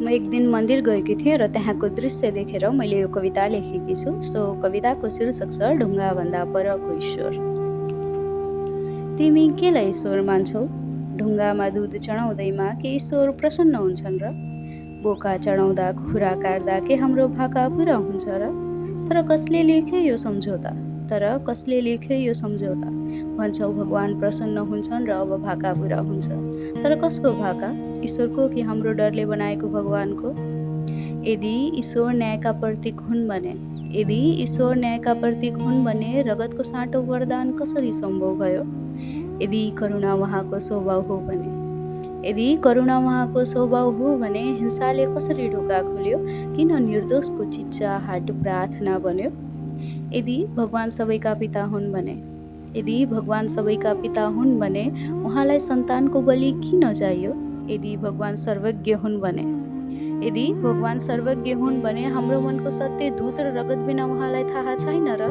म एक दिन मन्दिर गएकी थिएँ र त्यहाँको दृश्य देखेर मैले यो कविता लेखेकी छु। सो कविताको शीर्षक छ ढुङ्गाभन्दा परको ईश्वर। तिमी केलाई ईश्वर मान्छौ? ढुङ्गामा दुध चढाउँदैमा के ईश्वर प्रसन्न हुन्छन् र? बोका चढाउँदा खुरा काट्दा के हाम्रो भाका पुरा हुन्छ र? तर कसले लेख्यो यो सम्झौता? भन्छौ भगवान प्रसन्न हुन्छन् र अब भाका पुरा हुन्छ। तर कसको भाका? ईश्वरको कि हाम्रो डरले बनाएको भगवानको? यदि ईश्वर न्यायका प्रतीक हुन् भने रगतको साँटो वरदान कसरी सम्भव भयो? यदि करुणा उहाँको स्वभाव हो भने हिंसाले कसरी ढोका खोल्यो? किन निर्दोषको चिच्चाहाट प्रार्थना बन्यो? यदि भगवान सबैका पिता हुन् भने उहाँलाई सन्तानको बलि किन चाहियो? यदि भगवान सर्वज्ञ हुन् भने हाम्रो मनको सत्य दूत र रगत बिना उहाँलाई थाहा छैन र?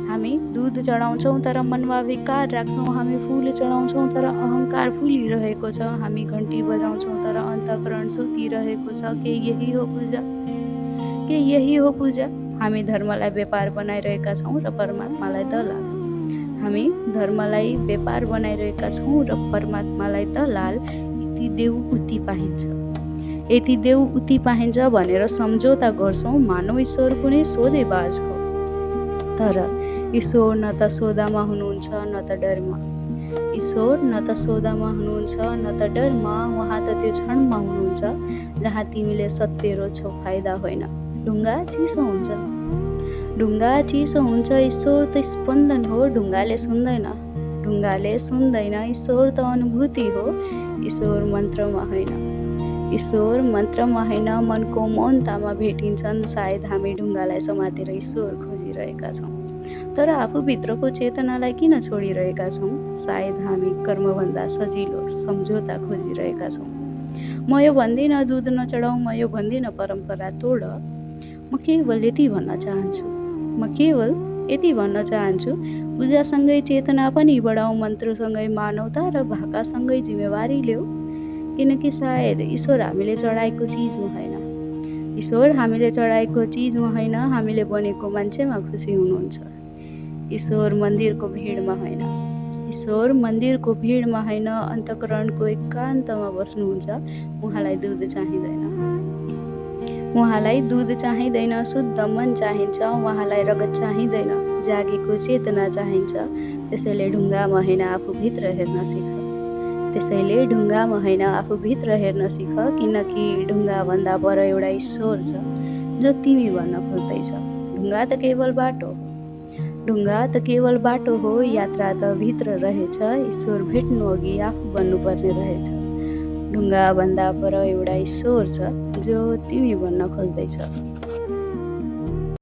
हामी दूध चढाउँछौँ तर मनमा विकार राख्छौँ। हामी फूल चढाउँछौँ तर अहङ्कार फुलिरहेको छ। हामी घन्टी बजाउँछौँ तर अन्तःकरण सुतिरहेको छ। के यही हो पूजा? हामी धर्मलाई व्यापार बनाइरहेका छौँ र परमात्मालाई दलाल। यति देउ उति पाइन्छ भनेर सम्झौता गर्छौँ, मानव ईश्वर कुनै सौदेबाज हो। तर ईश्वर न त सौदामा हुनुहुन्छ न त डरमा। उहाँ त त्यो क्षणमा हुनुहुन्छ जहाँ तिमीले सत्य रोज्छौ, फाइदा होइन। ढुङ्गा चिसो हुन्छ, ईश्वर त स्पन्दन हो। ढुङ्गाले सुन्दैन, ईश्वर त अनुभूति हो। ईश्वर मन्त्रमा होइन मनको मौनतामा भेटिन्छन्। सायद हामी ढुङ्गालाई समातेर ईश्वर खोजिरहेका छौँ, तर आफूभित्रको चेतनालाई किन छोडिरहेका छौँ? सायद हामी कर्मभन्दा सजिलो सम्झौता खोजिरहेका छौँ। म यो भन्दिनँ दुध नचढाऊ, म यो भन्दिनँ परम्परा तोड। म केवल यति भन्न चाहन्छु, पूजासँगै चेतना पनि बढाऊ, मन्त्रसँगै मानवता र भाकासँगै जिम्मेवारी ल्याऊ। किनकि सायद ईश्वर हामीले चढाएको चिजमा होइन, हामीले बनेको मान्छेमा खुसी हुनुहुन्छ। ईश्वर मन्दिरको भिडमा होइन, अन्तःकरणको एकान्तमा बस्नुहुन्छ। उहाँलाई दुध चाहिँदैन, शुद्ध मन चाहिन्छ। उहाँलाई रगत चाहिँदैन, जागेको चेतना चाहिन्छ। त्यसैले ढुङ्गामा होइन आफूभित्र हेर्न सिक। किनकि ढुङ्गाभन्दा पर एउटा ईश्वर छ जो तिमी भन्न खोज्दैछ। ढुङ्गा त केवल बाटो हो, यात्रा त भित्र रहेछ। ईश्वर भेट्नु अघि आफू बन्नुपर्ने रहेछ। ढुङ्गाभन्दा पर एउटा ईश्वर छ जो तिमी भन्न खोज्दैछ।